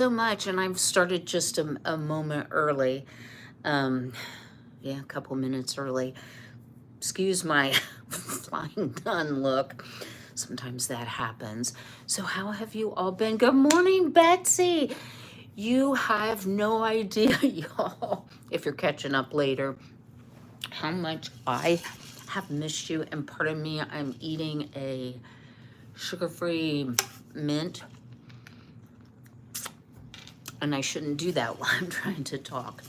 So much, and I've started just a moment early. Um, yeah, a couple minutes early. Excuse my flying nun look. Sometimes that happens. So, how have you all been? Good morning, Betsy. You have no idea, y'all, if you're catching up later, how much I have missed you. And pardon me, I'm eating a sugar free mint, and I shouldn't do that while I'm trying to talk.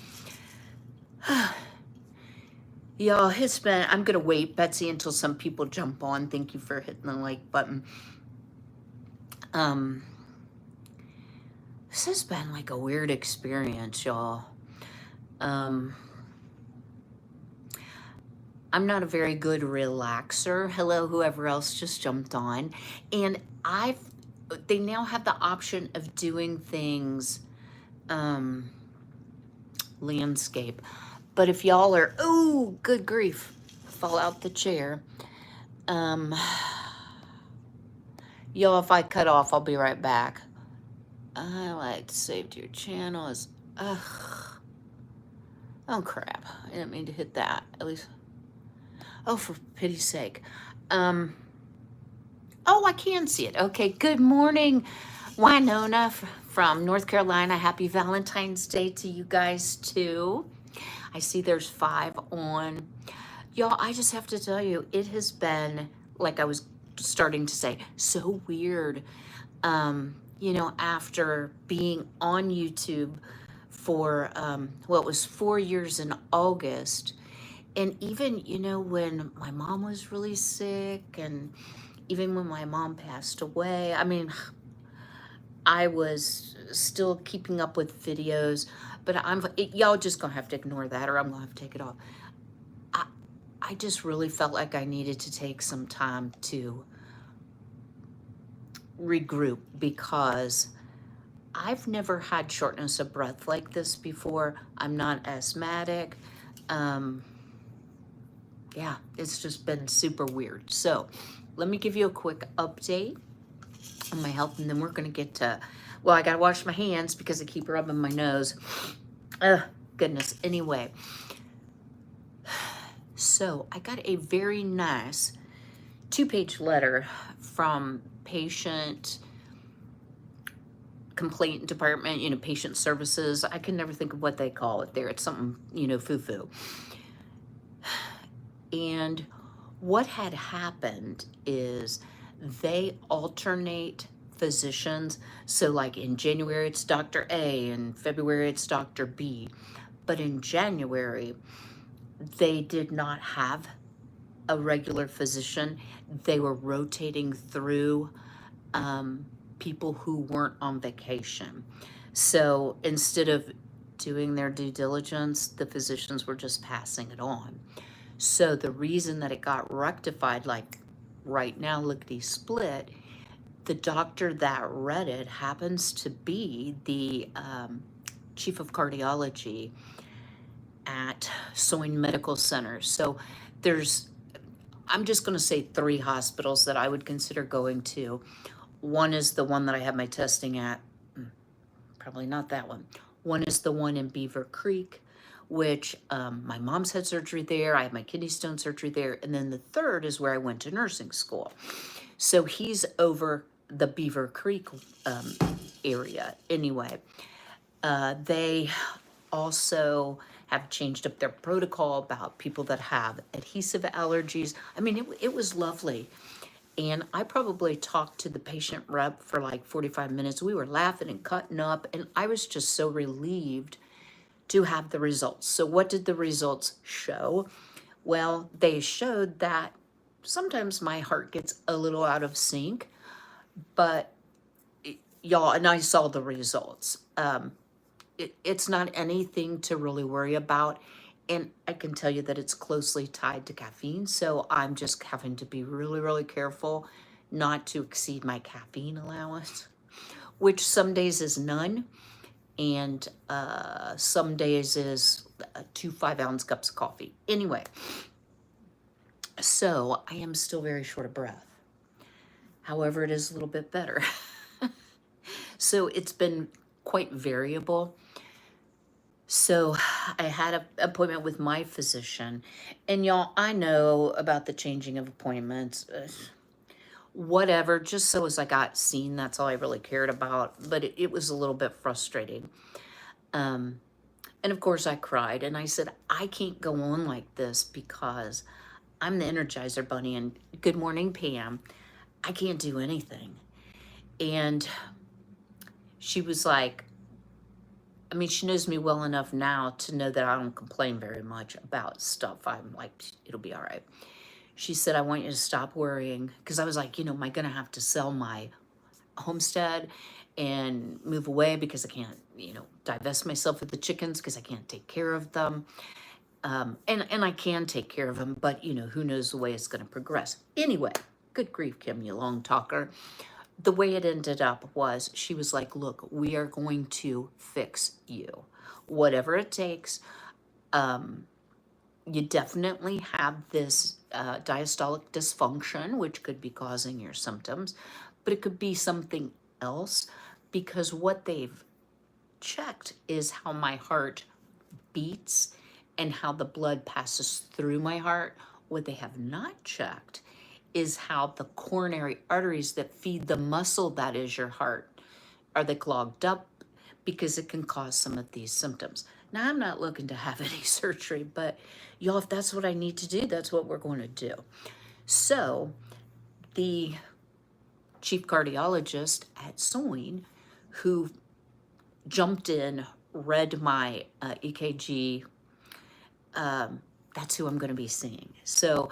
Y'all, it's been, I'm going to wait, Betsy, until some people jump on. Thank you for hitting the like button. Um, this has been like a weird experience, y'all. Um, I'm not a very good relaxer. Hello, whoever else just jumped on. And they now have the option of doing things, um, landscape. But if y'all are, oh, good grief, fall out the chair. Um, Y'all, if I cut off, I'll be right back. I like to save to your channel as, ugh. Oh crap, I didn't mean to hit that, at least, oh, for pity's sake. Oh, I can see it. Okay, good morning, Winona from North Carolina. Happy Valentine's Day to you guys too. I see there's 5 on. Y'all, I just have to tell you, it has been, like I was starting to say, so weird. After being on YouTube for, well, it was 4 years in August. And even, when my mom was really sick, and even when my mom passed away, I mean, I was still keeping up with videos, but y'all just gonna have to ignore that, or I'm gonna have to take it off. I just really felt like I needed to take some time to regroup, because I've never had shortness of breath like this before. I'm not asthmatic. Um, yeah, it's just been super weird. So let me give you a quick update on my health, and then we're going to get to, well, I got to wash my hands because I keep rubbing my nose. Ugh, goodness. Anyway, so I got a very nice 2-page letter from patient complaint department, patient services. I can never think of what they call it there. It's something, foo-foo. And what had happened is they alternate physicians. So like in January, it's Dr. A, and February, it's Dr. B. But in January, they did not have a regular physician. They were rotating through people who weren't on vacation. So instead of doing their due diligence, the physicians were just passing it on. So the reason that it got rectified, like right now, lickety split, the doctor that read it happens to be the chief of cardiology at Soin Medical Center. So I'm just going to say 3 hospitals that I would consider going to. One is the one that I have my testing at. Probably not that one. One is the one in Beaver Creek, which my mom's had surgery there. I had my kidney stone surgery there. And then the third is where I went to nursing school. So he's over the Beaver Creek area. Anyway, they also have changed up their protocol about people that have adhesive allergies. I mean, it was lovely. And I probably talked to the patient rep for like 45 minutes. We were laughing and cutting up, and I was just so relieved to have the results. So what did the results show? Well, they showed that sometimes my heart gets a little out of sync, but y'all, and I saw the results. It's not anything to really worry about. And I can tell you that it's closely tied to caffeine. So I'm just having to be really, really careful not to exceed my caffeine allowance, which some days is none. And some days is 2 5-ounce cups of coffee. Anyway, so I am still very short of breath. However, it is a little bit better. So it's been quite variable. So I had an appointment with my physician, and y'all, I know about the changing of appointments. Whatever, just so as I got seen, that's all I really cared about. But it was a little bit frustrating. Um, and of course, I cried and I said, I can't go on like this because I'm the Energizer Bunny, and good morning, Pam. I can't do anything. And she was like, I mean, she knows me well enough now to know that I don't complain very much about stuff. I'm like, it'll be all right. She said, I want you to stop worrying. Because I was like, am I going to have to sell my homestead and move away because I can't, divest myself of the chickens because I can't take care of them. And I can take care of them, but who knows the way it's going to progress. Anyway, good grief, Kim, you long talker. The way it ended up was she was like, look, we are going to fix you. Whatever it takes. You definitely have this diastolic dysfunction, which could be causing your symptoms, but it could be something else, because what they've checked is how my heart beats and how the blood passes through my heart. What they have not checked is how the coronary arteries that feed the muscle that is your heart, are they clogged up? Because it can cause some of these symptoms. Now, I'm not looking to have any surgery, but y'all, if that's what I need to do, that's what we're going to do. So the chief cardiologist at Soin, who jumped in, read my EKG, that's who I'm going to be seeing. So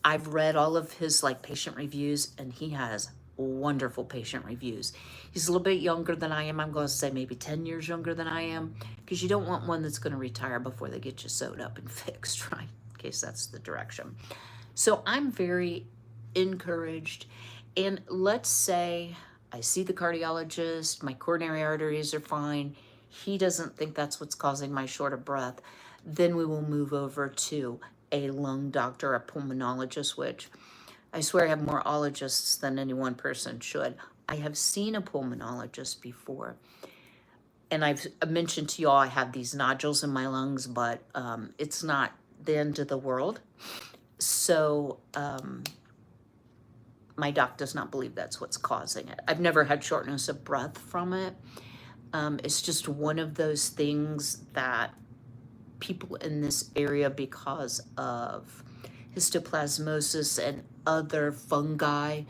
I've read all of his patient reviews, and he has wonderful patient reviews. He's a little bit younger than I am. I'm going to say maybe 10 years younger than I am, because you don't want one that's going to retire before they get you sewed up and fixed, right? In case that's the direction. So I'm very encouraged. And let's say I see the cardiologist, my coronary arteries are fine. He doesn't think that's what's causing my short of breath. Then we will move over to a lung doctor, a pulmonologist, which I swear I have more ologists than any one person should. I have seen a pulmonologist before, and I've mentioned to y'all I have these nodules in my lungs, but it's not the end of the world. So my doc does not believe that's what's causing it. I've never had shortness of breath from it. It's just one of those things that people in this area, because of histoplasmosis and other fungi,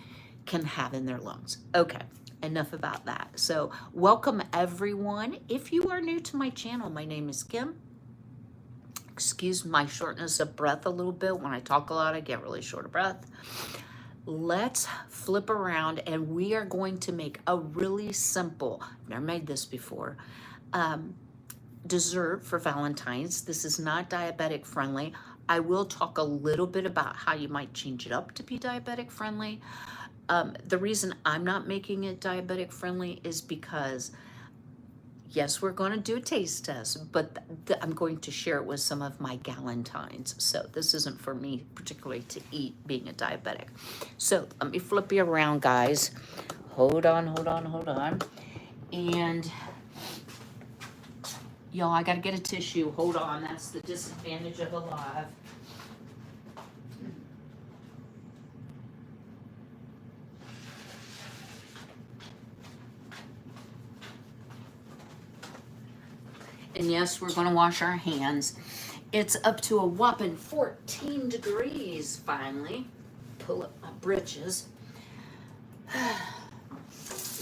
can have in their lungs. Okay, enough about that. So welcome everyone. If you are new to my channel, my name is Kim. Excuse my shortness of breath a little bit. When I talk a lot, I get really short of breath. Let's flip around, and we are going to make a really simple, I've never made this before, dessert for Valentine's. This is not diabetic friendly. I will talk a little bit about how you might change it up to be diabetic friendly. The reason I'm not making it diabetic friendly is because, yes, we're going to do a taste test, but I'm going to share it with some of my Valentines. So this isn't for me particularly to eat, being a diabetic. So let me flip you around, guys. Hold on. And y'all, I got to get a tissue. Hold on. That's the disadvantage of a live. And yes, we're going to wash our hands. It's up to a whopping 14 degrees finally. Pull up my britches.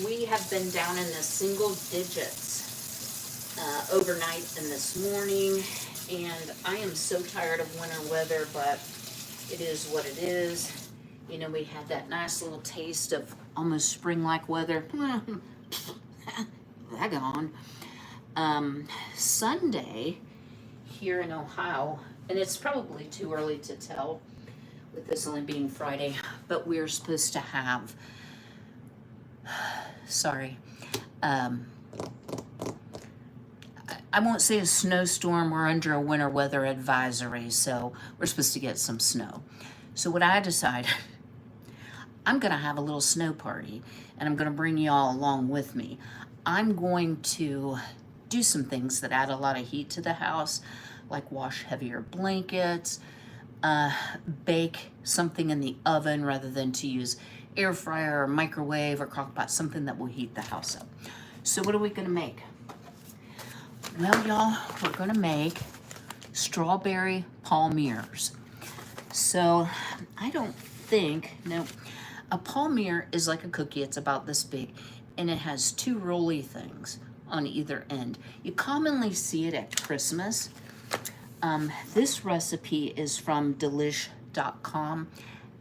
We have been down in the single digits overnight and this morning. And I am so tired of winter weather, but it is what it is. We had that nice little taste of almost spring-like weather. That gone. Sunday here in Ohio, and it's probably too early to tell with this only being Friday, but we're supposed to have, I won't say a snowstorm. We're under a winter weather advisory, so we're supposed to get some snow. So what I decided, I'm going to have a little snow party, and I'm going to bring y'all along with me. I'm going to do some things that add a lot of heat to the house, like wash heavier blankets, bake something in the oven rather than to use air fryer or microwave or crock pot, something that will heat the house up. So what are we gonna make? Well, y'all, we're gonna make strawberry palmiers. So I don't think, no, a palmier is like a cookie. It's about this big, and it has two rolly things on either end. You commonly see it at Christmas. This recipe is from delish.com.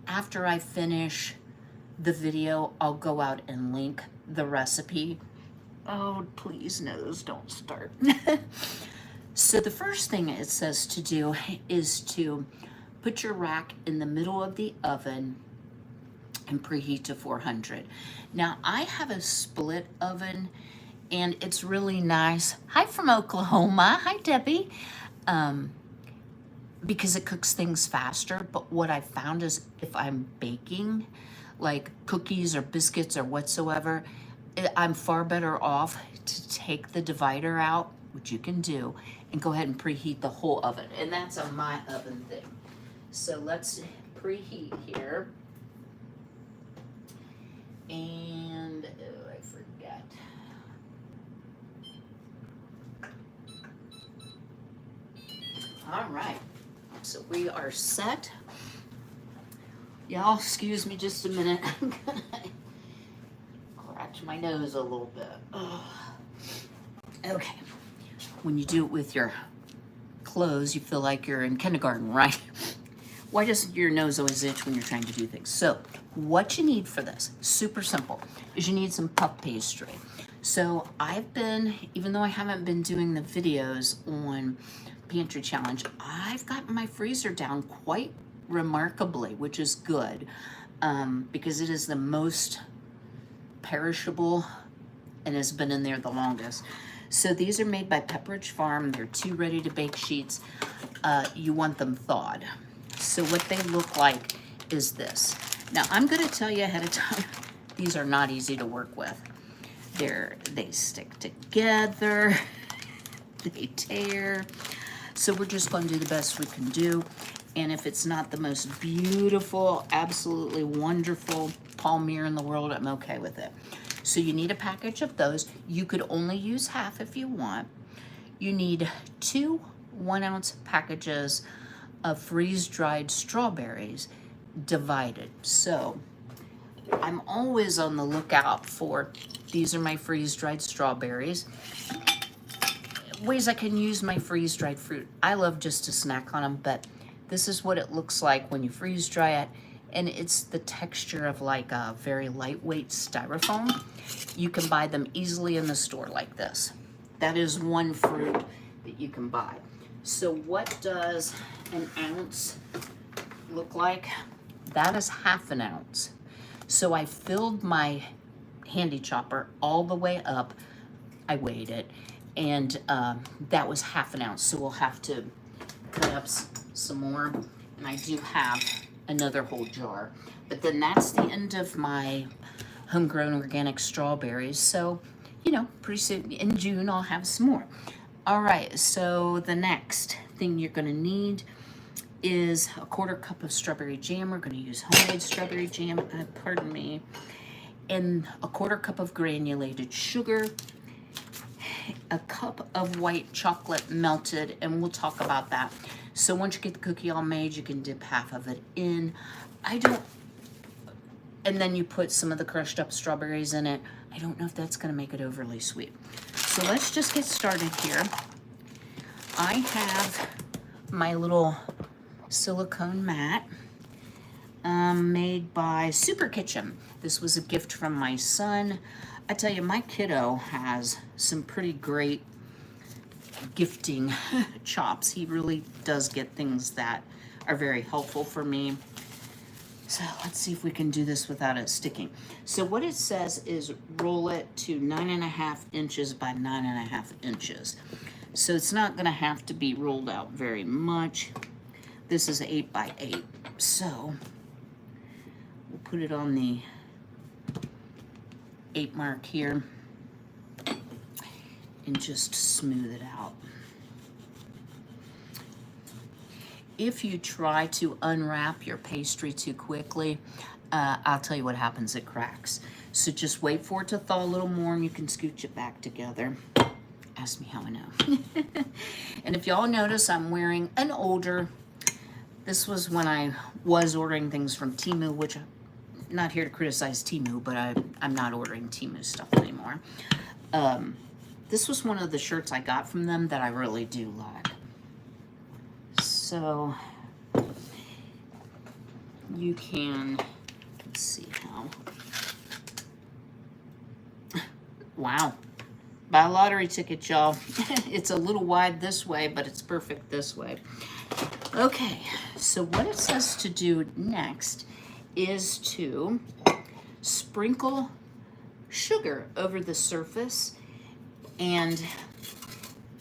After I finish the video, I'll go out and link the recipe. Oh, please, nose, don't start. So the first thing it says to do is to put your rack in the middle of the oven and preheat to 400. Now, I have a split oven, and it's really nice. Hi from Oklahoma. Hi, Debbie. Because it cooks things faster. But what I found is if I'm baking, like cookies or biscuits or whatsoever, I'm far better off to take the divider out, which you can do, and go ahead and preheat the whole oven. And that's a my oven thing. So let's preheat here. And, oh, I forgot. All right, so we are set. Y'all, excuse me just a minute. I'm gonna scratch my nose a little bit. Oh. Okay, when you do it with your clothes, you feel like you're in kindergarten, right? Why does your nose always itch when you're trying to do things? So what you need for this, super simple, is you need some puff pastry. So I've been, even though I haven't been doing the videos on Pantry Challenge, I've gotten my freezer down quite remarkably, which is good, because it is the most perishable and has been in there the longest. So these are made by Pepperidge Farm. They're 2 ready-to-bake sheets. You want them thawed. So what they look like is this. Now, I'm going to tell you ahead of time, these are not easy to work with. They stick together, they tear. So we're just going to do the best we can do. And if it's not the most beautiful, absolutely wonderful palmier in the world, I'm okay with it. So you need a package of those. You could only use half if you want. You need 2 1-ounce packages of freeze-dried strawberries divided. So I'm always on the lookout for, these are my freeze-dried strawberries. Ways I can use my freeze-dried fruit. I love just to snack on them, but this is what it looks like when you freeze-dry it, and it's the texture of like a very lightweight styrofoam. You can buy them easily in the store like this. That is one fruit that you can buy. So what does an ounce look like? That is ½ an ounce. So I filled my handy chopper all the way up. I weighed it, and that was ½ an ounce. So we'll have to cut up some more, and I do have another whole jar. But then that's the end of my homegrown organic strawberries. So, you know, pretty soon in June I'll have some more. All right, so the next thing you're gonna need is a 1/4 cup of strawberry jam. We're gonna use homemade strawberry jam, pardon me, and a 1/4 cup of granulated sugar, a cup of white chocolate melted, and we'll talk about that. So once you get the cookie all made, you can dip half of it in. And then you put some of the crushed up strawberries in it. I don't know if that's gonna make it overly sweet. So let's just get started here. I have my little silicone mat made by Super Kitchen. This was a gift from my son. I tell you, my kiddo has some pretty great gifting chops. He really does get things that are very helpful for me. So let's see if we can do this without it sticking. So what it says is roll it to 9.5 inches by 9.5 inches. So it's not gonna have to be rolled out very much. This is 8 by 8. So we'll put it on the 8 mark here. and just smooth it out. If you try to unwrap your pastry too quickly, I'll tell you what happens, it cracks. So just wait for it to thaw a little more and you can scooch it back together. Ask me how I know. And if y'all notice, I'm wearing an older, this was when I was ordering things from Temu, which I'm not here to criticize Temu, but I'm not ordering Temu stuff anymore. This was one of the shirts I got from them that I really do like. So you can, let's see how. Wow. Buy a lottery ticket, y'all. It's a little wide this way, but it's perfect this way. Okay, so what it says to do next is to sprinkle sugar over the surface. And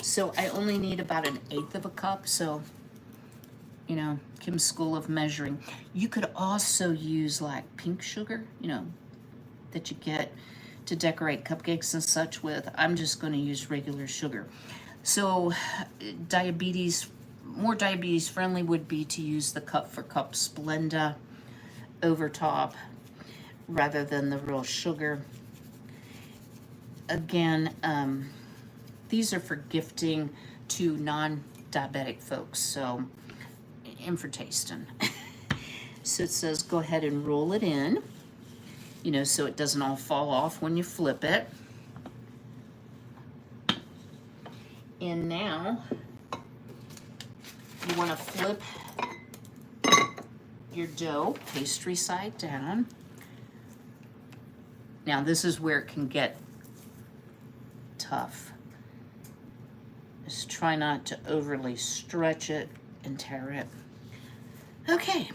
so I only need about 1/8 of a cup, so you know, Kim's School of Measuring. You could also use like pink sugar, you know, that you get to decorate cupcakes and such with. I'm just going to use regular sugar. So more diabetes friendly would be to use the cup for cup Splenda over top rather than the real sugar. Again, these are for gifting to non-diabetic folks, so and for tasting. So it says go ahead and roll it in, you know, so it doesn't all fall off when you flip it. And now you want to flip your dough pastry side down. Now this is where it can get tough. Just try not to overly stretch it and tear it. Okay,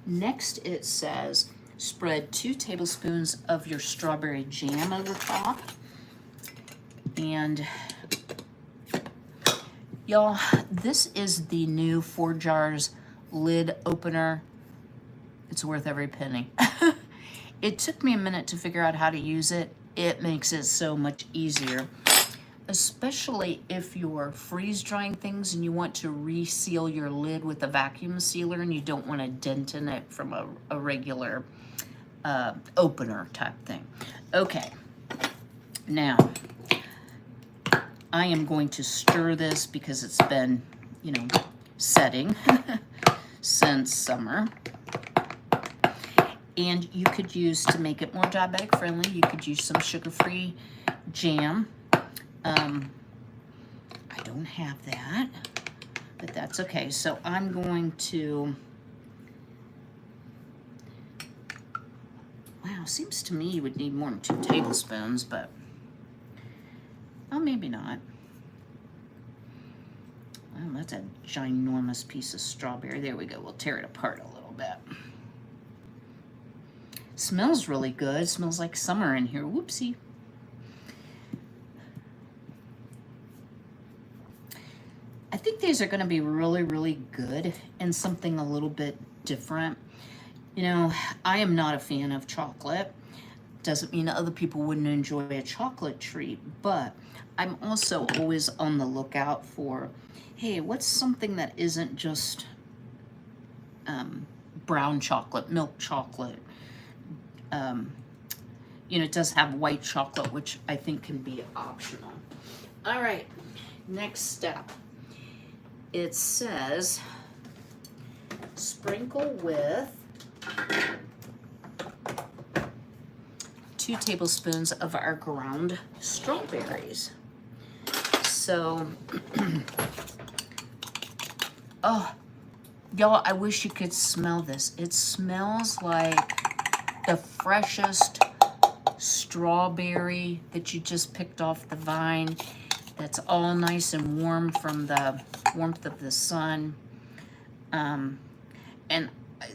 next it says spread 2 tablespoons of your strawberry jam over top. And y'all, this is the new 4 jars lid opener. It's worth every penny. It took me a minute to figure out how to use it. It makes it so much easier, especially if you're freeze drying things and you want to reseal your lid with a vacuum sealer and you don't want a dent in it from a regular opener type thing. Okay, now I am going to stir this because it's been, you know, setting since summer. And you could use, to make it more diabetic friendly, you could use some sugar-free jam. I don't have that, but that's okay. So I'm going to, wow, seems to me you would need more than 2 tablespoons, but, oh, maybe not. Well, that's a ginormous piece of strawberry. There we go. We'll tear it apart a little bit. Smells really good. Smells like summer in here. Whoopsie. I think these are going to be really, really good and something a little bit different. You know, I am not a fan of chocolate. Doesn't mean other people wouldn't enjoy a chocolate treat, but I'm also always on the lookout for, hey, what's something that isn't just brown chocolate, milk chocolate. You know, it does have white chocolate, which I think can be optional. All right, next step. It says sprinkle with 2 tablespoons of our ground strawberries. So, oh, y'all, I wish you could smell this. It smells like the freshest strawberry that you just picked off the vine. That's all nice and warm from the warmth of the sun. And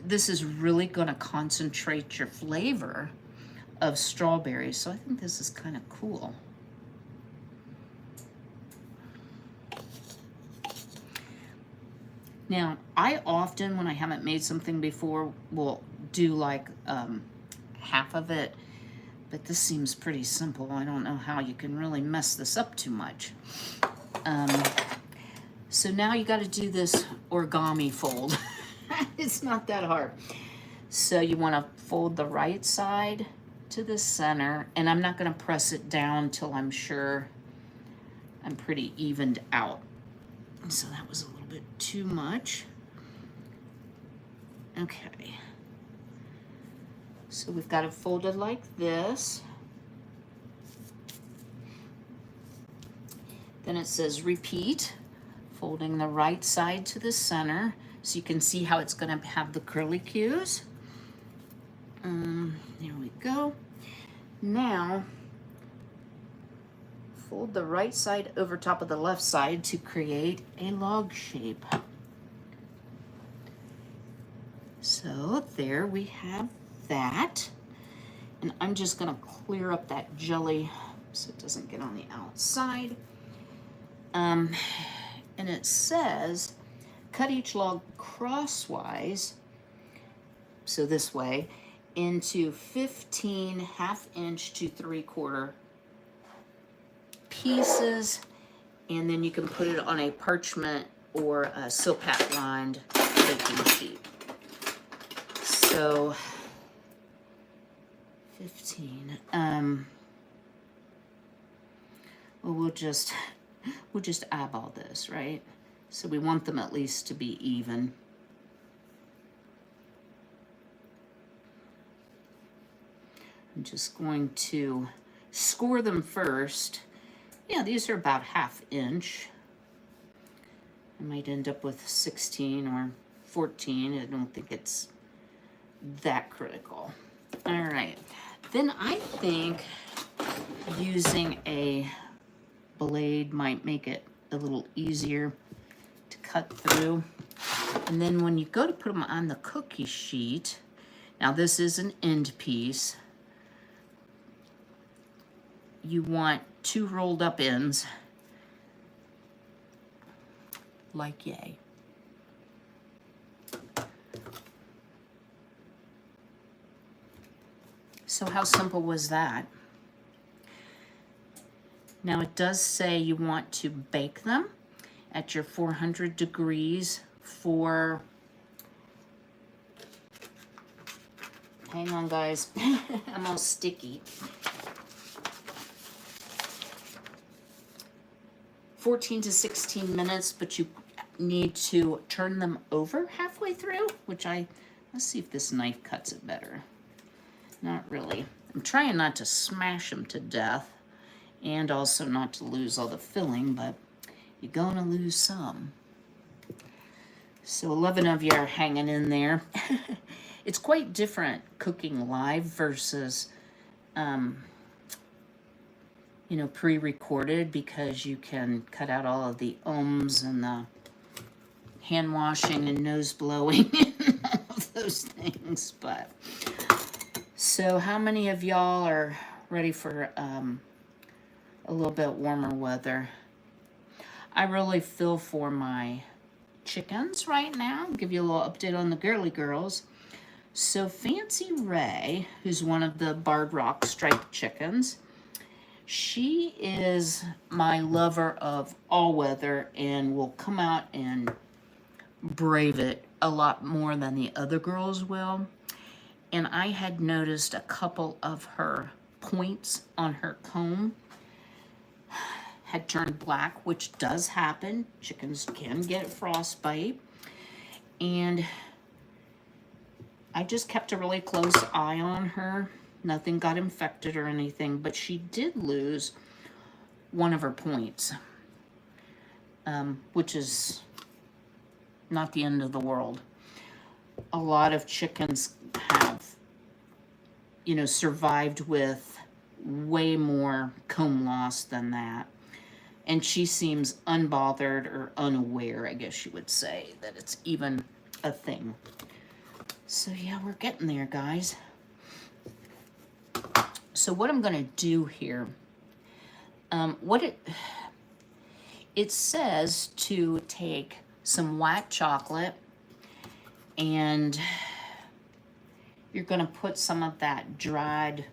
this is really going to concentrate your flavor of strawberries. So I think this is kind of cool. Now, I often, when I haven't made something before, will do like half of it But this seems pretty simple. I don't know how you can really mess this up too much. So now you got to do this origami fold. It's not that hard. So you want to fold the right side to the center, and I'm not going to press it down till I'm sure I'm pretty evened out. So that was a little bit too much. Okay. So we've got it folded like this. Then it says repeat, folding the right side to the center, so you can see how it's going to have the curlicues. There we go. Now, fold the right side over top of the left side to create a log shape. So there we have that. And I'm just going to clear up that jelly so it doesn't get on the outside. And it says, cut each log crosswise, so this way, into 15 1/2-inch to 3/4 pieces, and then you can put it on a parchment or a Silpat lined baking sheet. So 15. Well, we'll just eyeball this, right? So we want them at least to be even. I'm just going to score them first. Yeah, these are about 1/2 inch. I might end up with 16 or 14. I don't think it's that critical. All right. Then I think using a blade might make it a little easier to cut through. And then when you go to put them on the cookie sheet, now this is an end piece, you want 2 rolled up ends, like yay. So how simple was that? Now it does say you want to bake them at your 400 degrees for, hang on guys, I'm all sticky. 14 to 16 minutes, but you need to turn them over halfway through, which let's see if this knife cuts it better. Not really. I'm trying not to smash them to death and also not to lose all the filling, but you're gonna lose some. So 11 of you are hanging in there. It's quite different cooking live versus pre-recorded, because you can cut out all of the ums and the hand washing and nose blowing and all of those things. But so how many of y'all are ready for a little bit warmer weather? I really feel for my chickens right now. I'll give you a little update on the girly girls. So Fancy Ray, who's one of the Barred Rock striped chickens, she is my lover of all weather and will come out and brave it a lot more than the other girls will. And I had noticed a couple of her points on her comb had turned black, which does happen. Chickens can get frostbite. And I just kept a really close eye on her. Nothing got infected or anything, but she did lose one of her points, which is not the end of the world. A lot of chickens have, survived with way more comb loss than that. And she seems unbothered or unaware, I guess you would say, that it's even a thing. So yeah, we're getting there, guys. So what I'm going to do here, it says to take some white chocolate and you're going to put some of that dried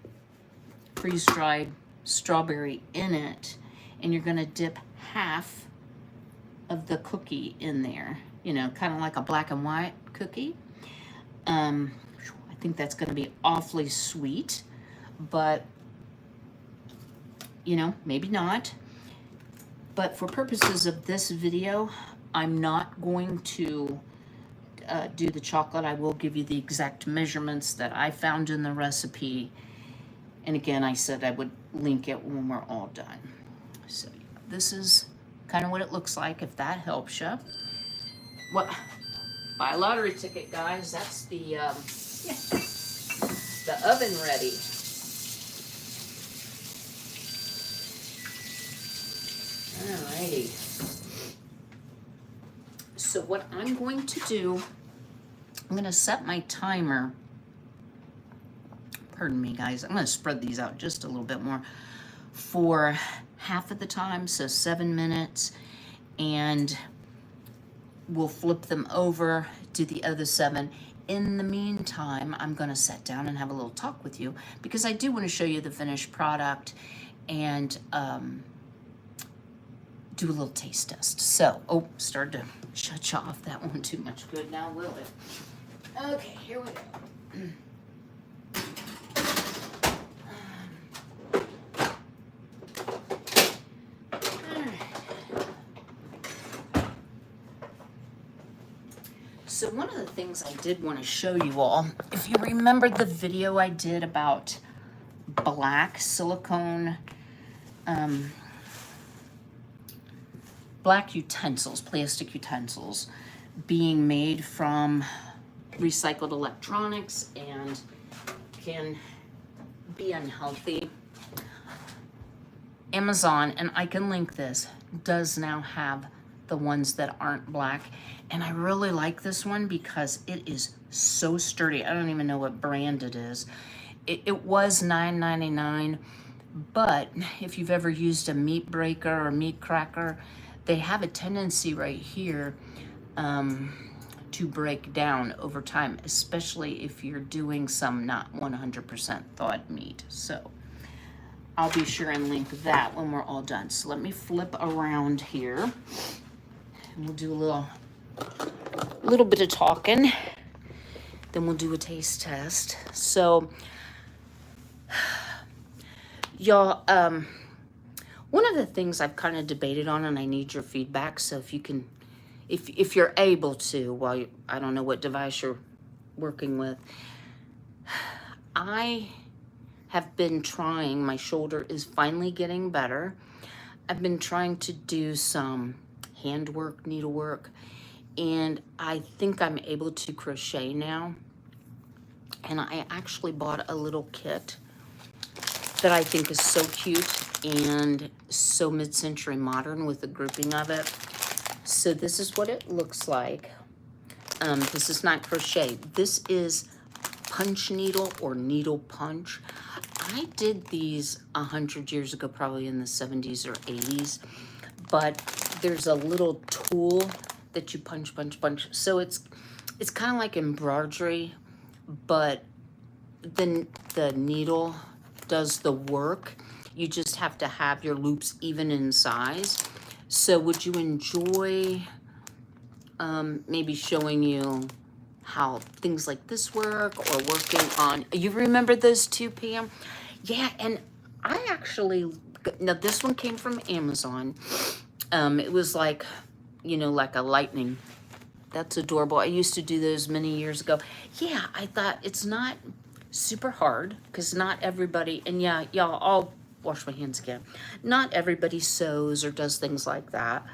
freeze-dried strawberry in it, and you're gonna dip half of the cookie in there, you know, kind of like a black and white cookie. I think that's gonna be awfully sweet, but you know, maybe not. But for purposes of this video, I'm not going to do the chocolate. I will give you the exact measurements that I found in the recipe. And again, I said I would link it when we're all done. So this is kind of what it looks like, if that helps you. What? Buy a lottery ticket, guys. That's the oven ready. Alrighty. So what I'm going to do, I'm going to set my timer. Pardon me, guys. I'm going to spread these out just a little bit more for half of the time, so 7 minutes, and we'll flip them over, do the other 7. In the meantime, I'm going to sit down and have a little talk with you because I do want to show you the finished product and do a little taste test. So, oh, started to shut you off. That one too much good now, will it? Okay, here we go. So one of the things I did want to show you all, if you remember the video I did about black silicone, black utensils, plastic utensils, being made from recycled electronics and can be unhealthy. Amazon, and I can link this, does now have the ones that aren't black. And I really like this one because it is so sturdy. I don't even know what brand it is. It was $9.99, but if you've ever used a meat breaker or meat cracker, they have a tendency right here to break down over time, especially if you're doing some not 100% thawed meat. So I'll be sure and link that when we're all done. So let me flip around here and we'll do a little bit of talking. Then we'll do a taste test. So y'all, one of the things I've kind of debated on, and I need your feedback, so if you can, if you're able to, while I don't know what device you're working with, I have been trying, my shoulder is finally getting better. I've been trying to do some handwork, needlework, and I think I'm able to crochet now. And I actually bought a little kit that I think is so cute and so mid-century modern with the grouping of it. So this is what it looks like. This is not crochet. This is punch needle or needle punch. I did these 100 years ago, probably in the 70s or 80s, but there's a little tool that you punch. So it's kind of like embroidery, but then the needle does the work. You just have to have your loops even in size. So would you enjoy maybe showing you how things like this work, or working on, you remember those two, Pam? Yeah, and I actually, now this one came from Amazon. It was like, you know, like a lightning. That's adorable. I used to do those many years ago. Yeah, I thought it's not super hard because not everybody, and yeah, y'all, I'll wash my hands again. Not everybody sews or does things like that.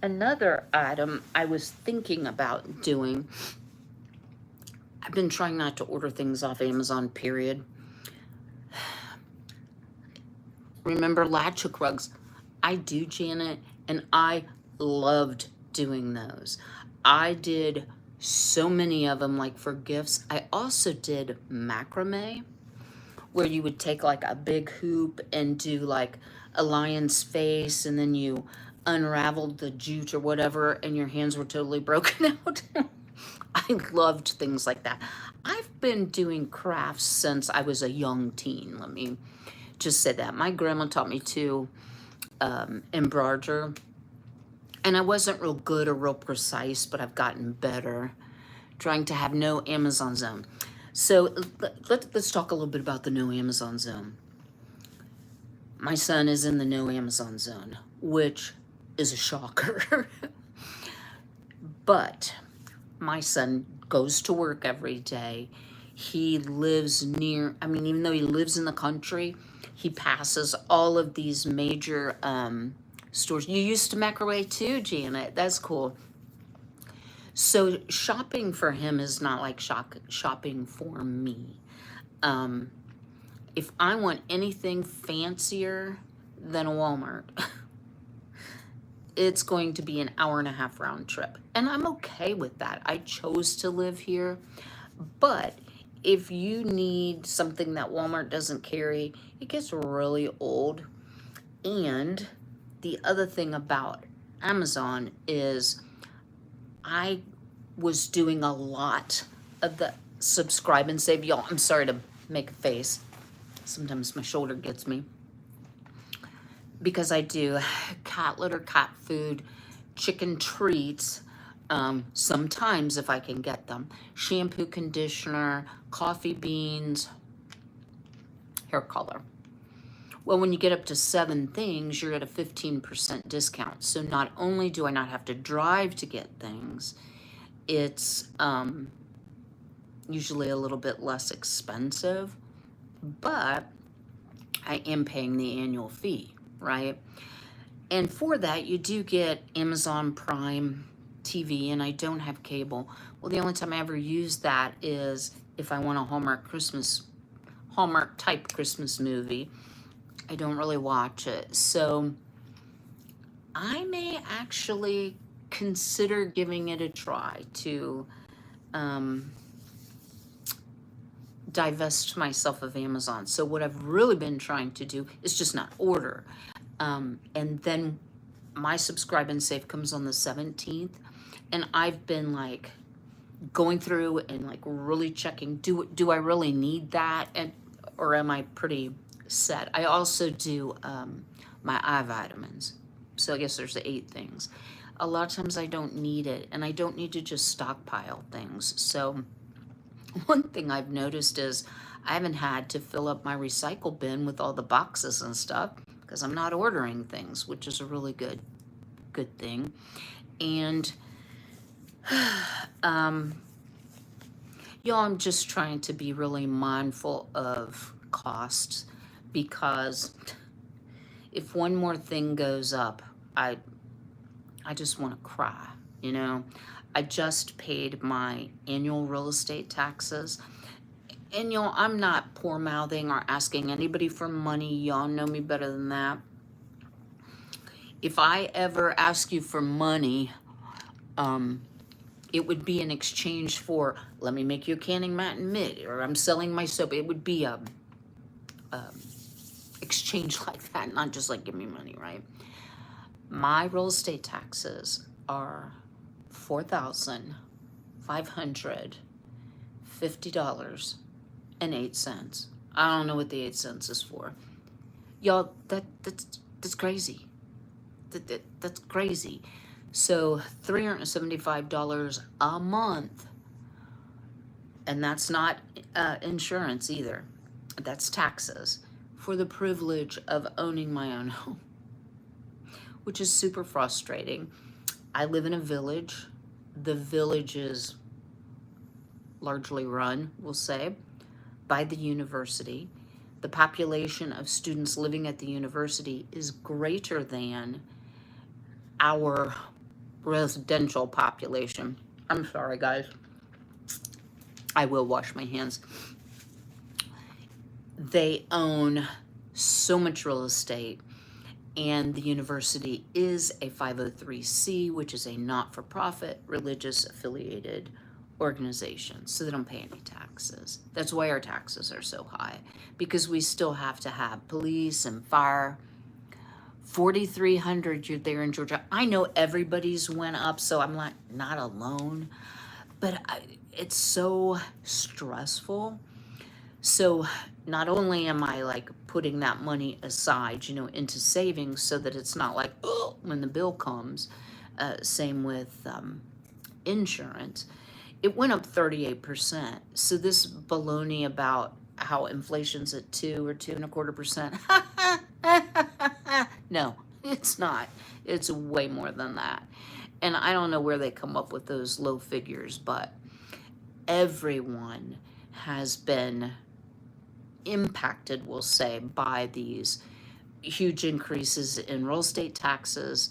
Another item I was thinking about doing, I've been trying not to order things off Amazon, period. Remember latch hook rugs? I do, Janet, and I loved doing those. I did so many of them, like for gifts. I also did macrame, where you would take like a big hoop and do like a lion's face, and then you unraveled the jute or whatever, and your hands were totally broken out. I loved things like that. I've been doing crafts since I was a young teen. Let me just say that. My grandma taught me to embroider, and I wasn't real good or real precise, but I've gotten better, trying to have no Amazon zone. So let's talk a little bit about the no Amazon zone. My son is in the no Amazon zone, which is a shocker. But my son goes to work every day. He lives near, I mean, even though he lives in the country, he passes all of these major stores. You used to microwave too, Janet. That's cool. So shopping for him is not like shopping for me. If I want anything fancier than a Walmart, it's going to be an hour-and-a-half round trip. And I'm okay with that. I chose to live here. But if you need something that Walmart doesn't carry, it gets really old. And the other thing about Amazon is I was doing a lot of the subscribe and save. Y'all, I'm sorry to make a face. Sometimes my shoulder gets me. Because I do cat litter, cat food, chicken treats, sometimes if I can get them, shampoo, conditioner, coffee beans, hair color. Well, when you get up to 7 things, you're at a 15% discount. So not only do I not have to drive to get things, it's usually a little bit less expensive, but I am paying the annual fee, right? And for that, you do get Amazon Prime TV, and I don't have cable. Well, the only time I ever use that is if I want a Hallmark type Christmas movie. I don't really watch it. So I may actually consider giving it a try to divest myself of Amazon. So what I've really been trying to do is just not order. And then my subscribe and save comes on the 17th. And I've been like going through and like really checking, do I really need that? Or am I pretty set? I also do my eye vitamins. So I guess there's the 8 things. A lot of times I don't need it, and I don't need to just stockpile things. So one thing I've noticed is I haven't had to fill up my recycle bin with all the boxes and stuff because I'm not ordering things, which is a really good thing. And y'all, I'm just trying to be really mindful of costs, because if one more thing goes up, I just want to cry, you know? I just paid my annual real estate taxes. And y'all, I'm not poor mouthing or asking anybody for money. Y'all know me better than that. If I ever ask you for money, it would be in exchange for, let me make you a canning mat and mitt, or I'm selling my soap. It would be a exchange like that, not just like give me money, right? My real estate taxes are $4,550.08. I don't know what the 8 cents is for. Y'all, that's crazy. That's crazy. So $375 a month. And that's not insurance either. That's taxes for the privilege of owning my own home, which is super frustrating. I live in a village. The village is largely run, we'll say, by the university. The population of students living at the university is greater than our residential population. I'm sorry, guys. I will wash my hands. They own so much real estate, and the university is a 503c, which is a not-for-profit religious affiliated organization, so they don't pay any taxes. That's why our taxes are so high, because we still have to have police and fire. 4,300 you're there in Georgia. I know everybody's went up, so I'm like not alone, But it's so stressful. So not only am I like putting that money aside, into savings so that it's not like, oh, when the bill comes. Same with insurance. It went up 38%. So this baloney about how inflation's at 2 or 2.25%. No, it's not. It's way more than that. And I don't know where they come up with those low figures, but everyone has been impacted, we'll say, by these huge increases in real estate taxes,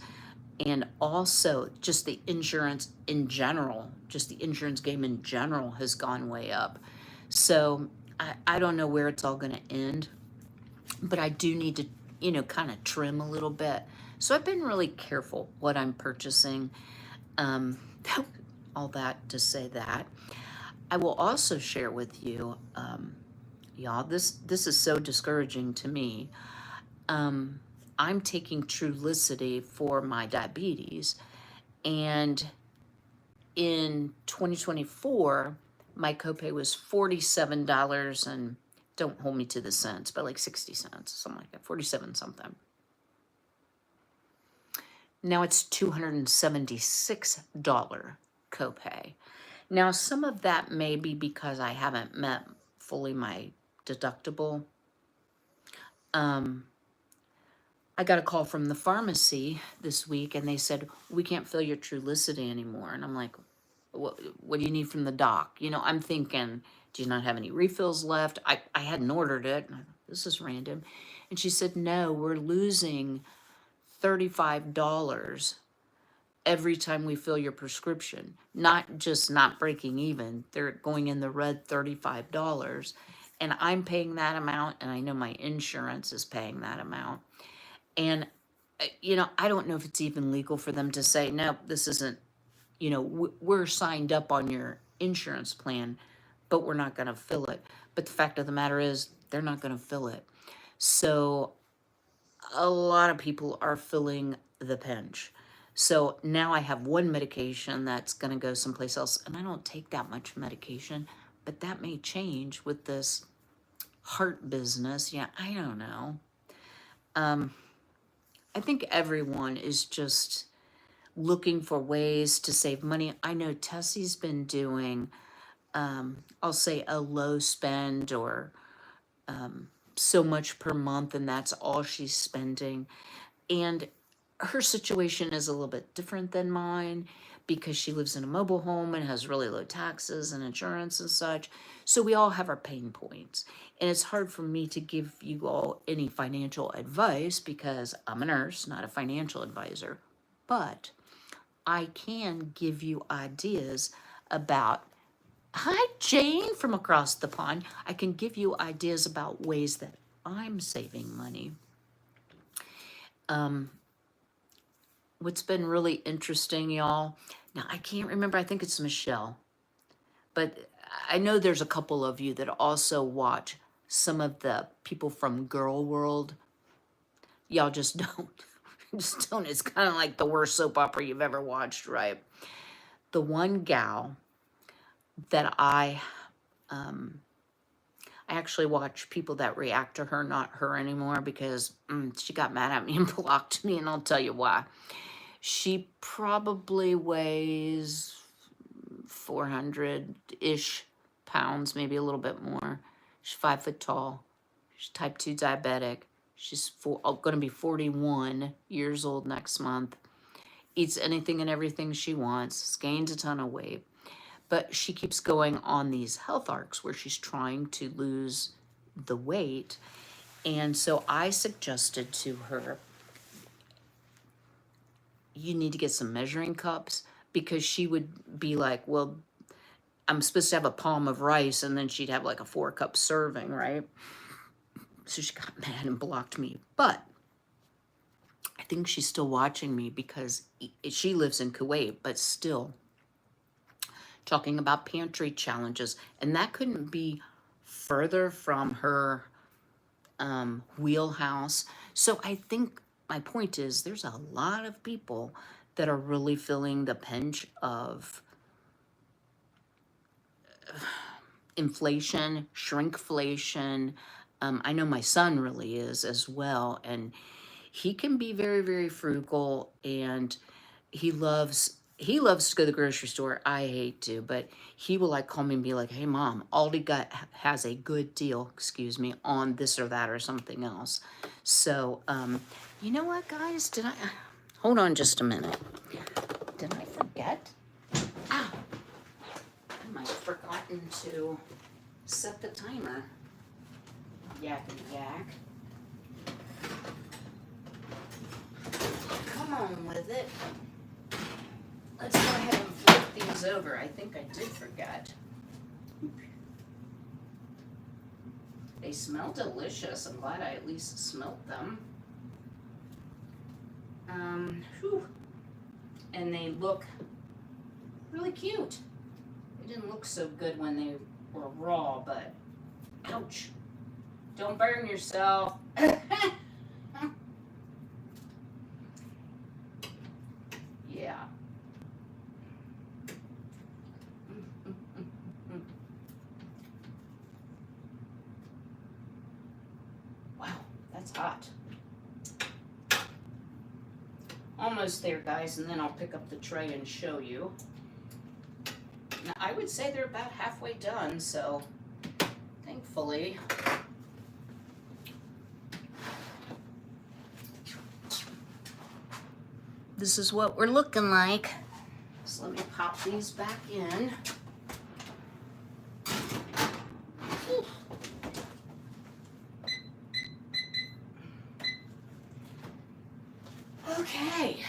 and also just the insurance in general, just the insurance game in general has gone way up. So I don't know where it's all going to end, but I do need to, kind of trim a little bit. So I've been really careful what I'm purchasing. Um, all that to say that. I will also share with you, y'all, this is so discouraging to me. Um, I'm taking Trulicity for my diabetes, and in 2024, my copay was $47, and don't hold me to the cents, but like 60 cents, something like that, 47 something. Now it's $276 copay. Now, some of that may be because I haven't met fully my deductible. I got a call from the pharmacy this week, and they said, we can't fill your Trulicity anymore. And I'm like, what do you need from the doc? I'm thinking, do you not have any refills left? I hadn't ordered it. This is random. And she said, no, we're losing $35 every time we fill your prescription. Not just not breaking even, they're going in the red $35. And I'm paying that amount, and I know my insurance is paying that amount. And, I don't know if it's even legal for them to say, no, this isn't, we're signed up on your insurance plan, but we're not going to fill it. But the fact of the matter is, they're not going to fill it. So a lot of people are feeling the pinch. So now I have one medication that's going to go someplace else, and I don't take that much medication, but that may change with this heart business. Yeah, I don't know. I think everyone is just looking for ways to save money. I know Tessie's been doing, I'll say a low spend, or so much per month, and that's all she's spending. And her situation is a little bit different than mine because she lives in a mobile home and has really low taxes and insurance and such. So we all have our pain points. And it's hard for me to give you all any financial advice because I'm a nurse, not a financial advisor. But I can give you ideas about, hi, Jane from across the pond. I can give you ideas about ways that I'm saving money. What's been really interesting, y'all, now I can't remember, I think it's Michelle, but I know there's a couple of you that also watch some of the people from Girl World. Y'all just don't. Just don't. It's kind of like the worst soap opera you've ever watched, right? The one gal that I actually watch people that react to her, not her anymore, because she got mad at me and blocked me, and I'll tell you why. She probably weighs 400-ish pounds, maybe a little bit more. She's 5 foot tall. She's type 2 diabetic. She's going to be 41 years old next month. Eats anything and everything she wants. Gains a ton of weight. But she keeps going on these health arcs where she's trying to lose the weight. And so I suggested to her, you need to get some measuring cups, because she would be like, well, I'm supposed to have a palm of rice, and then she'd have like a 4-cup serving, right? So she got mad and blocked me. But I think she's still watching me because she lives in Kuwait, but still talking about pantry challenges. And that couldn't be further from her wheelhouse. So I think my point is there's a lot of people that are really feeling the pinch of inflation, shrinkflation. I know my son really is as well, and he can be very, very frugal, and he loves to go to the grocery store. I hate to, but he will like call me and be like, "Hey, mom, Aldi has a good deal, excuse me, on this or that or something else." So, you know what, guys? Did I hold on just a minute? Did I forget? Ah, I might have forgotten to set the timer. Yakety yak. Come on with it. Let's go ahead and flip these over. I think I did forget. They smell delicious. I'm glad I at least smelt them. Whew. And they look really cute. They didn't look so good when they were raw, but ouch. Don't burn yourself. Yeah. Wow, that's hot. Almost there, guys, and then I'll pick up the tray and show you. Now, I would say they're about halfway done, so thankfully. This is what we're looking like. So let me pop these back in. Okay.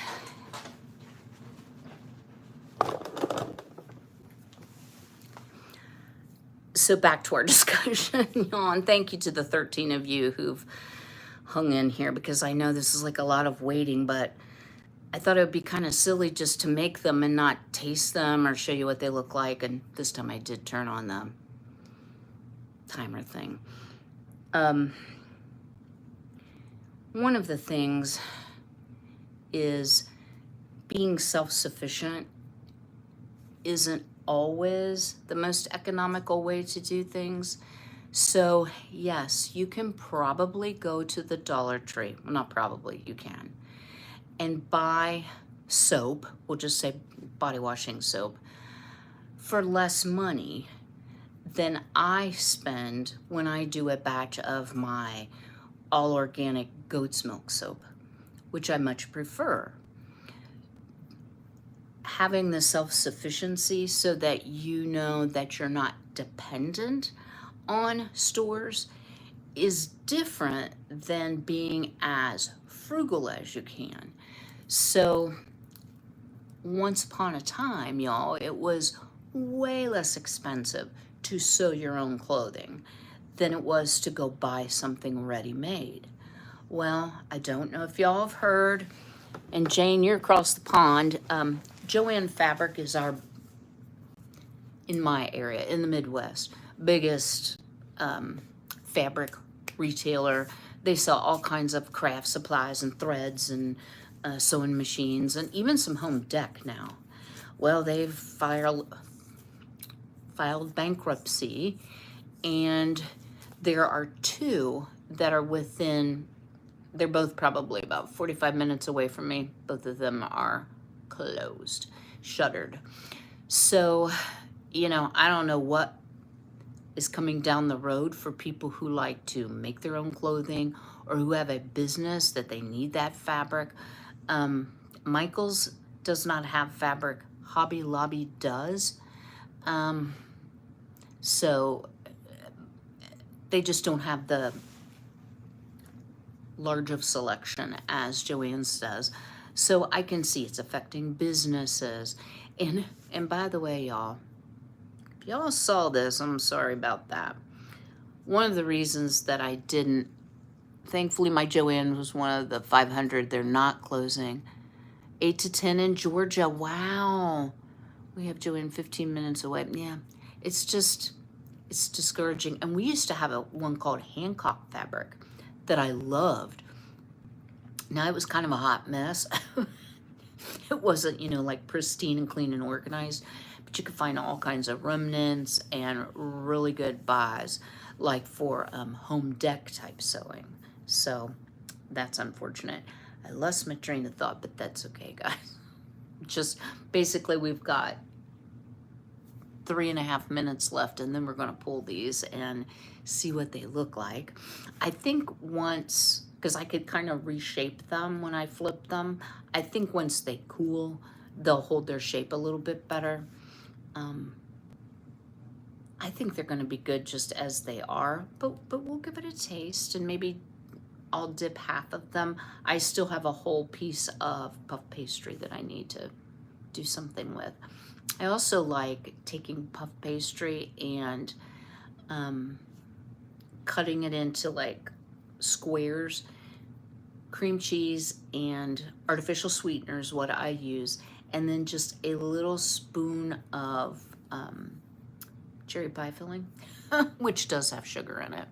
So back to our discussion, y'all, and thank you to the 13 of you who've hung in here, because I know this is like a lot of waiting, but I thought it would be kind of silly just to make them and not taste them or show you what they look like. And this time I did turn on the timer thing. One of the things is being self-sufficient isn't always the most economical way to do things. So yes, you can probably go to the Dollar Tree. Well, not probably, you can. And buy soap, we'll just say body washing soap, for less money than I spend when I do a batch of my all organic goat's milk soap, which I much prefer. Having the self-sufficiency so that you know that you're not dependent on stores is different than being as frugal as you can. So once upon a time, y'all, it was way less expensive to sew your own clothing than it was to go buy something ready-made. Well, I don't know if y'all have heard, and Jane, you're across the pond. Joann Fabric is in my area, in the Midwest, biggest fabric retailer. They sell all kinds of craft supplies and threads and sewing machines and even some home dec now. Well, they've filed bankruptcy, and there are two that are within, they're both probably about 45 minutes away from me. Both of them are closed, shuttered. So, you know, I don't know what is coming down the road for people who like to make their own clothing or who have a business that they need that fabric. Michael's does not have fabric. Hobby Lobby does. So they just don't have the large of selection as Joann's does. So I can see it's affecting businesses. And by the way, y'all, if y'all saw this, I'm sorry about that. One of the reasons that I didn't, thankfully my Joann was one of the 500, they're not closing. 8 to 10 in Georgia, wow. We have Joann 15 minutes away. Yeah, it's just, it's discouraging. And we used to have one called Hancock Fabric that I loved. Now it was kind of a hot mess. It wasn't, you know, like pristine and clean and organized, But you can find all kinds of remnants and really good buys, like for home deck type sewing. So that's unfortunate. I lost my train of thought, but that's okay, guys. Just basically, we've got 3.5 minutes left, and then we're going to pull these and see what they look like. I think once, because I could kind of reshape them when I flip them, I think once they cool, they'll hold their shape a little bit better. I think they're going to be good just as they are, but we'll give it a taste, and maybe I'll dip half of them. I still have a whole piece of puff pastry that I need to do something with. I also like taking puff pastry and cutting it into like squares. Cream cheese and artificial sweeteners, what I use, and then just a little spoon of cherry pie filling, which does have sugar in it.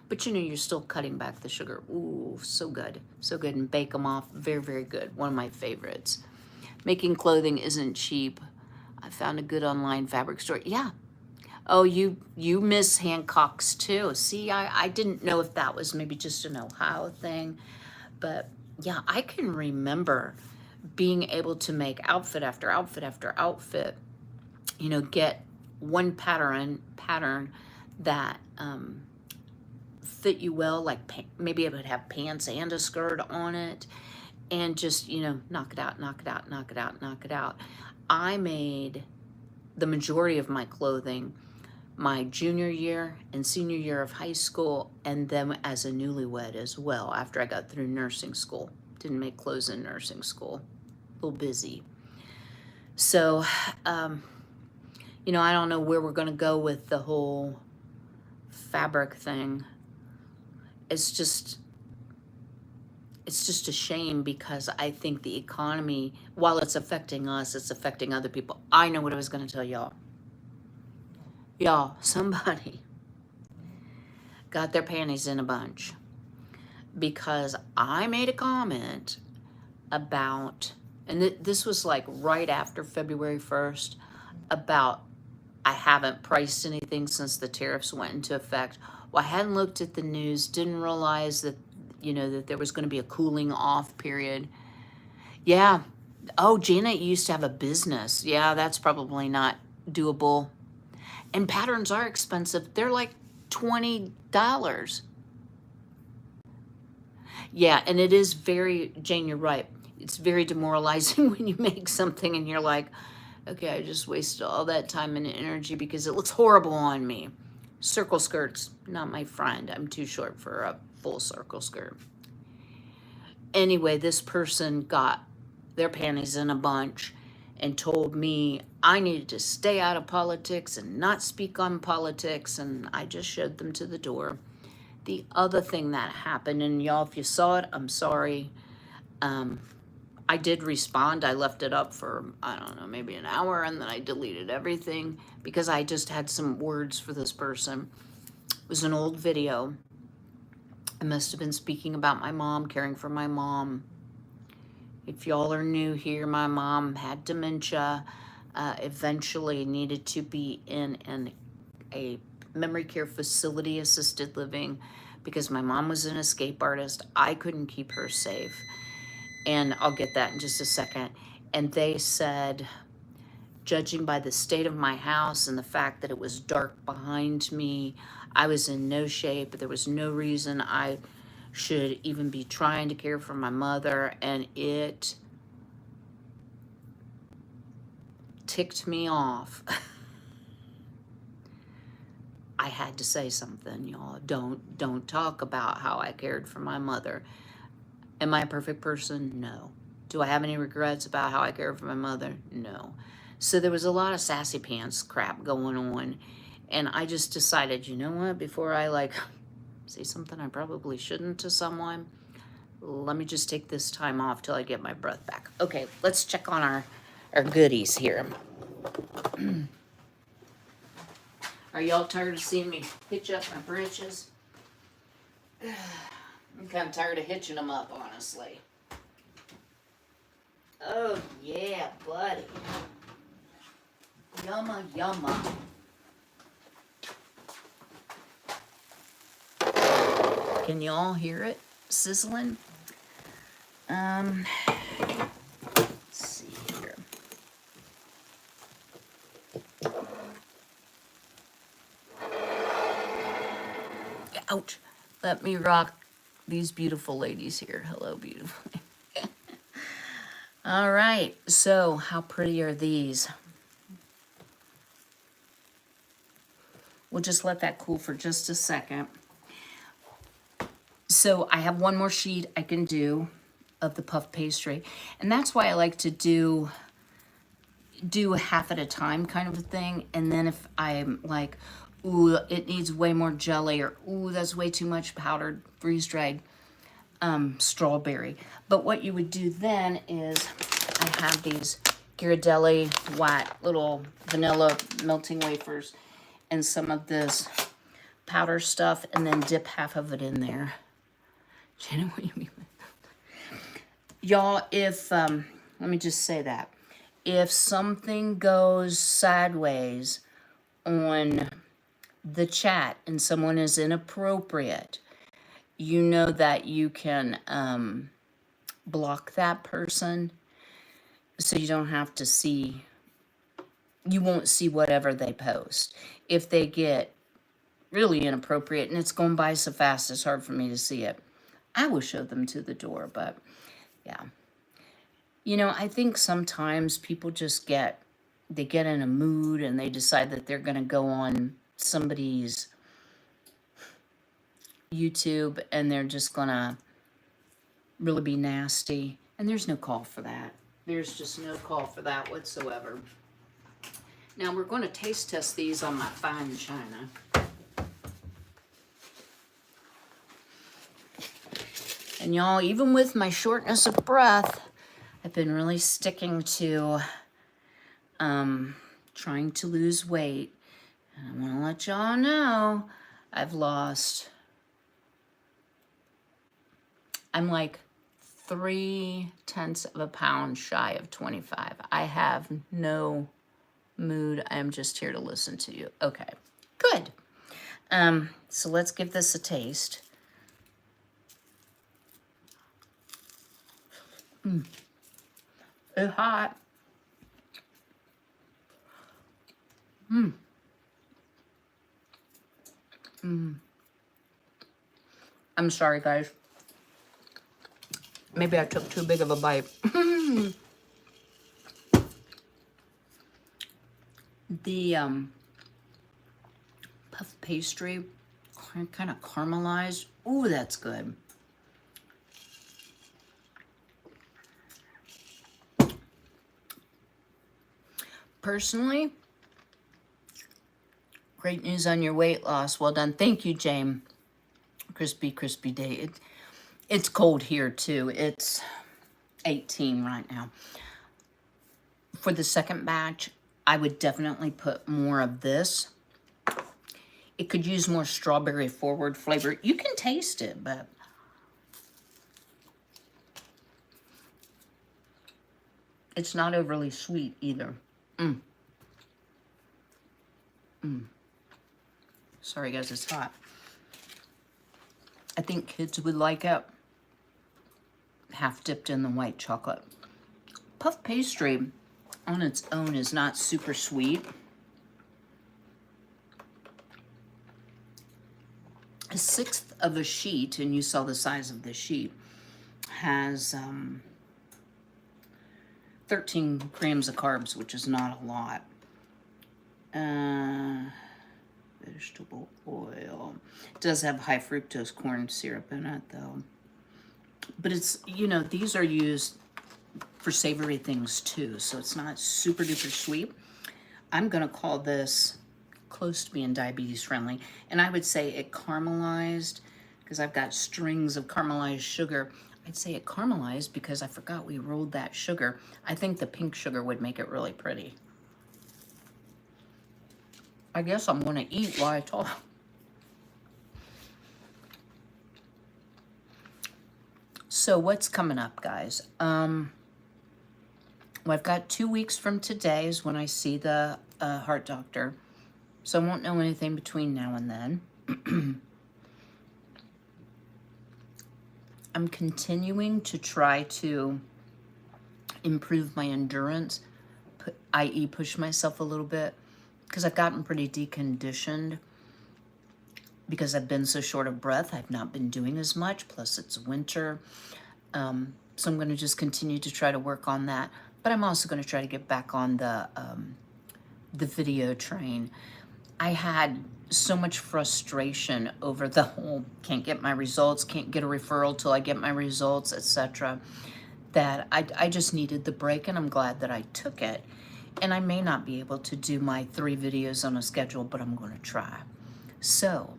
But you know, you're still cutting back the sugar. Ooh, so good. So good. And bake them off. Very, very good. One of my favorites. Making clothing isn't cheap. I found a good online fabric store. Yeah. Oh, you miss Hancock's too. See, I didn't know if that was maybe just an Ohio thing. But yeah, I can remember being able to make outfit after outfit after outfit, you know, get one pattern that fit you well, like maybe it would have pants and a skirt on it, and just, you know, knock it out, knock it out, knock it out, knock it out. I made the majority of my clothing my junior year and senior year of high school, and then as a newlywed as well after I got through nursing school. Didn't make clothes in nursing school. A little busy. So, you know, I don't know where we're going to go with the whole fabric thing. It's just a shame, because I think the economy, while it's affecting us, it's affecting other people. I know what I was going to tell y'all. Y'all, somebody got their panties in a bunch because I made a comment about, and this was like right after February 1st, about I haven't priced anything since the tariffs went into effect. Well, I hadn't looked at the news, didn't realize that, you know, that there was going to be a cooling off period. Yeah. Oh, Janet used to have a business. Yeah, that's probably not doable. And patterns are expensive. They're like $20. Yeah, and it is very, Jane, you're right. It's very demoralizing when you make something and you're like, okay, I just wasted all that time and energy because it looks horrible on me. Circle skirts, not my friend. I'm too short for a full circle skirt. Anyway, this person got their panties in a bunch and told me I needed to stay out of politics and not speak on politics, and I just showed them to the door. The other thing that happened, and y'all, if you saw it, I'm sorry. I did respond. I left it up for, I don't know, maybe an hour, and then I deleted everything because I just had some words for this person. It was an old video. I must have been speaking about my mom, caring for my mom. If y'all are new here, my mom had dementia, eventually needed to be in a memory care facility, assisted living, because my mom was an escape artist. I couldn't keep her safe. And I'll get that in just a second. And they said, judging by the state of my house and the fact that it was dark behind me, I was in no shape. There was no reason I should even be trying to care for my mother, and it ticked me off. I had to say something, y'all. Don't talk about how I cared for my mother. Am I a perfect person? No. Do I have any regrets about how I cared for my mother? No. So there was a lot of sassy pants crap going on, and I just decided, you know what, before I like say something I probably shouldn't to someone, let me just take this time off till I get my breath back. Okay, let's check on our goodies here. Are y'all tired of seeing me hitch up my britches? I'm kind of tired of hitching them up, honestly. Oh, yeah, buddy. Yumma, yumma. Can you all hear it sizzling? Let's see here. Ouch. Let me rock these beautiful ladies here. Hello, beautiful. All right. So, how pretty are these? We'll just let that cool for just a second. So, I have one more sheet I can do of the puff pastry. And that's why I like to do half at a time kind of a thing. And then if I'm like, ooh, it needs way more jelly, or ooh, that's way too much powdered freeze-dried strawberry. But what you would do then is, I have these Ghirardelli white little vanilla melting wafers and some of this powder stuff, and then dip half of it in there. Jenna, what do you mean? Y'all, if, let me just say that. If something goes sideways on the chat and someone is inappropriate, you know that you can block that person, so you don't have to see, you won't see whatever they post. If they get really inappropriate and it's going by so fast it's hard for me to see it, I will show them to the door. But yeah, you know, I think sometimes people just get in a mood and they decide that they're going to go on somebody's YouTube and they're just going to really be nasty. And there's no call for that. There's just no call for that whatsoever. Now we're going to taste test these on my fine china. And y'all, even with my shortness of breath, I've been really sticking to trying to lose weight. And I want to let y'all know I've lost, I'm like 0.3 of a pound shy of 25. I have no mood. I am just here to listen to you. Okay, good. So let's give this a taste. It's hot. I'm sorry, guys. Maybe I took too big of a bite. The puff pastry kind of caramelized. Ooh, that's good. Personally, great news on your weight loss. Well done. Thank you, James. Crispy, crispy day. It's cold here, too. It's 18 right now. For the second batch, I would definitely put more of this. It could use more strawberry forward flavor. You can taste it, but it's not overly sweet either. Sorry, guys, it's hot. I think kids would like it. Half dipped in the white chocolate. Puff pastry on its own is not super sweet. A sixth of a sheet, and you saw the size of the sheet, has 13 grams of carbs, which is not a lot. Vegetable oil. It does have high fructose corn syrup in it, though. But it's, you know, these are used for savory things, too, so it's not super duper sweet. I'm going to call this close to being diabetes friendly. And I would say it caramelized, because I've got strings of caramelized sugar. I'd say it caramelized because I forgot we rolled that sugar. I think the pink sugar would make it really pretty. I guess I'm going to eat while I talk. So what's coming up, guys? Well, I've got 2 weeks from today is when I see the heart doctor, so I won't know anything between now and then. I'm continuing to try to improve my endurance, i.e. push myself a little bit, because I've gotten pretty deconditioned because I've been so short of breath. I've not been doing as much, plus it's winter. So I'm going to just continue to try to work on that. But I'm also going to try to get back on the video train. I had so much frustration over the whole can't get my results, can't get a referral till I get my results, etc., that I just needed the break, and I'm glad that I took it. And I may not be able to do my 3 videos on a schedule, but I'm going to try. So,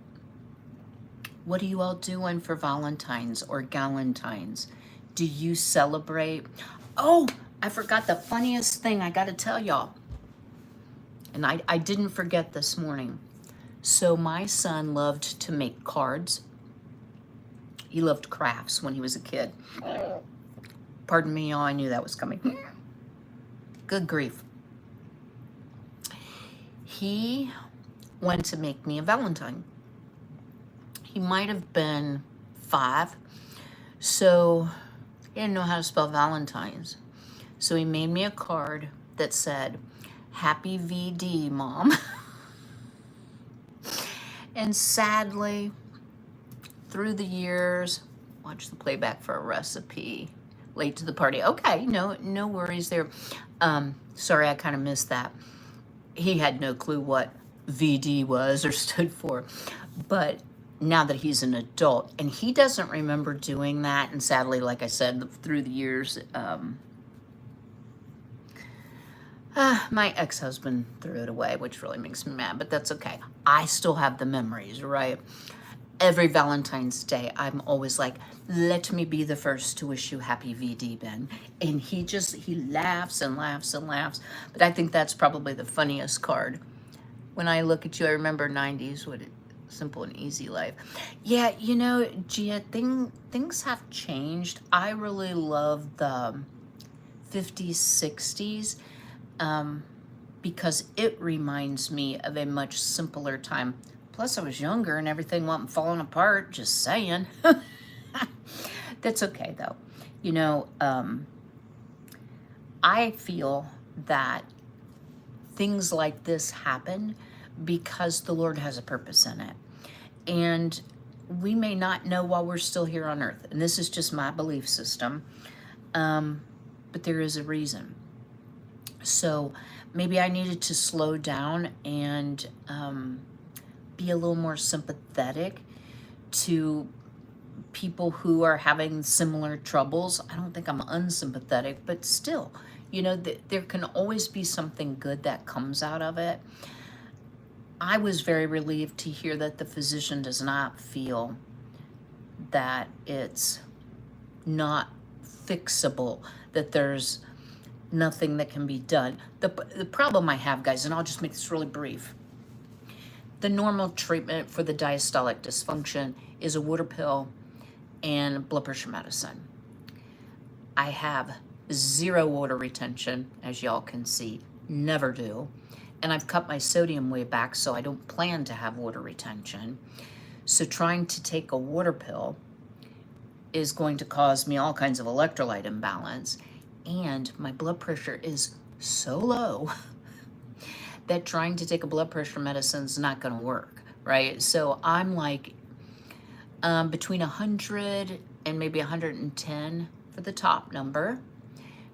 what are you all doing for Valentines or Galentines? Do you celebrate? Oh, I forgot the funniest thing I got to tell y'all. And I didn't forget this morning. So my son loved to make cards. He loved crafts when he was a kid. Pardon me, y'all, I knew that was coming. Good grief. He wanted to make me a Valentine. He might have been 5, so he didn't know how to spell Valentines. So he made me a card that said, "Happy VD, Mom." And sadly, through the years, watch the playback for a recipe. Late to the party. Okay, no worries there. Sorry, I kind of missed that. He had no clue what VD was or stood for. But now that he's an adult, and he doesn't remember doing that, and sadly, like I said, through the years, my ex-husband threw it away, which really makes me mad, but that's okay. I still have the memories, right? Every Valentine's Day, I'm always like, let me be the first to wish you happy VD, Ben. And he laughs and laughs and laughs. But I think that's probably the funniest card. When I look at you, I remember 90s, what simple and easy life. Yeah, Gia, things have changed. I really love the 50s, 60s. Because it reminds me of a much simpler time. Plus, I was younger and everything wasn't falling apart, just saying. That's okay, though. I feel that things like this happen because the Lord has a purpose in it. And we may not know while we're still here on earth. And this is just my belief system. But there is a reason. So maybe I needed to slow down and be a little more sympathetic to people who are having similar troubles. I don't think I'm unsympathetic, but still, there can always be something good that comes out of it. I was very relieved to hear that the physician does not feel that it's not fixable, that there's nothing that can be done. The problem I have, guys, and I'll just make this really brief. The normal treatment for the diastolic dysfunction is a water pill and blood pressure medicine. I have 0 water retention, as y'all can see, never do. And I've cut my sodium way back, so I don't plan to have water retention. So trying to take a water pill is going to cause me all kinds of electrolyte imbalance. And my blood pressure is so low that trying to take a blood pressure medicine is not going to work, right? So I'm like between 100 and maybe 110 for the top number.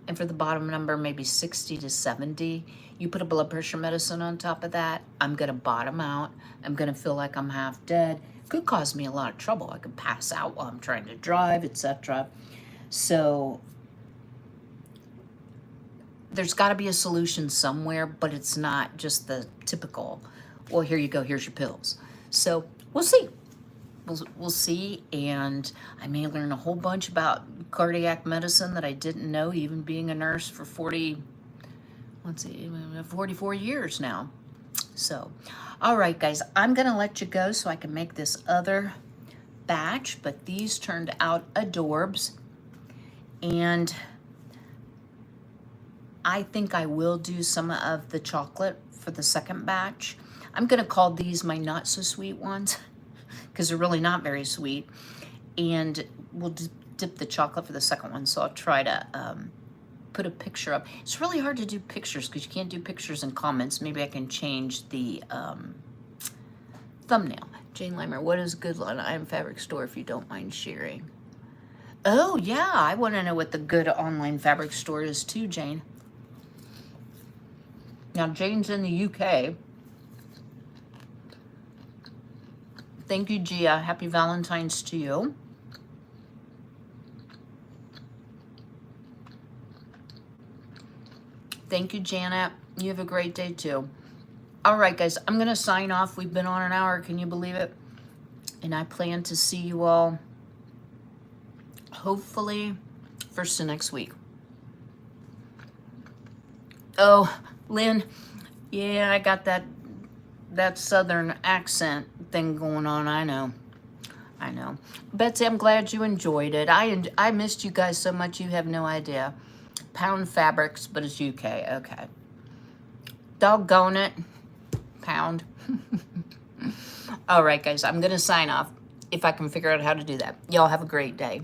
And for the bottom number, maybe 60 to 70. You put a blood pressure medicine on top of that, I'm going to bottom out. I'm going to feel like I'm half dead. Could cause me a lot of trouble. I could pass out while I'm trying to drive, etc. So there's got to be a solution somewhere, but it's not just the typical, well, here you go, here's your pills. So we'll see. We'll see, and I may learn a whole bunch about cardiac medicine that I didn't know, even being a nurse for 44 years now. So, all right, guys, I'm going to let you go so I can make this other batch, but these turned out adorbs, and I think I will do some of the chocolate for the second batch. I'm gonna call these my not so sweet ones because they're really not very sweet. And we'll dip the chocolate for the second one. So I'll try to put a picture up. It's really hard to do pictures because you can't do pictures and comments. Maybe I can change the thumbnail. Jane Limer, what is good on Item Fabric store if you don't mind sharing? Oh yeah, I want to know what the good online fabric store is too, Jane. Now Jane's in the UK. Thank you, Gia. Happy Valentine's to you. Thank you, Janet. You have a great day too. All right, guys, I'm going to sign off. We've been on an hour. Can you believe it? And I plan to see you all hopefully first of next week. Oh, Lynn, yeah, I got that southern accent thing going on. I know. Betsy, I'm glad you enjoyed it. I missed you guys so much you have no idea. Pound Fabrics, but it's UK. Okay. Doggone it. Pound. All right, guys, I'm going to sign off if I can figure out how to do that. Y'all have a great day.